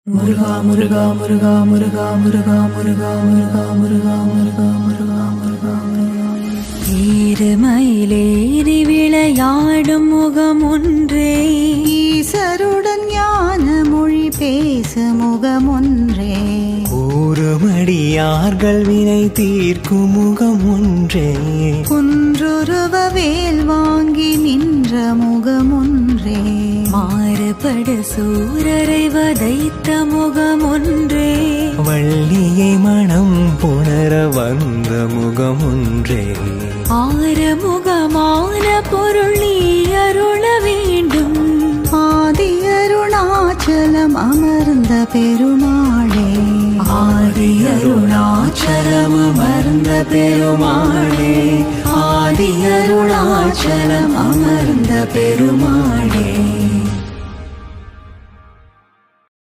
முருகா முருகா முருகா முருகா முருகா முருகா முருகா முருகா முருகா முருகா முருகா ஈரமயிலேறி விளையாடும் முகம் ஒன்றே, ஈசருடன் ஞான மொழி பேச முகம் ஒன்றே, கூறுமடியார்கள் வினை தீர்க்கும் முகம் ஒன்றே, குன்றுருவ வேல் வாங்கி நின்ற முகம் ஒன்றே, மாறுபட சூரரை வதைத்த முகம் ஒன்றே, வள்ளியை மனம் புணர வந்த முகம் ஒன்றே, ஆறுமுகமான பொருள் நீ அருள வேண்டும், ஆதி அருணாச்சலம் அமர்ந்த பெருமாளே, ஆதி அருணாச்சலம் அமர்ந்த பெருமாளே, ஆதி அருணாச்சலம் அமர்ந்த பெருமாளே.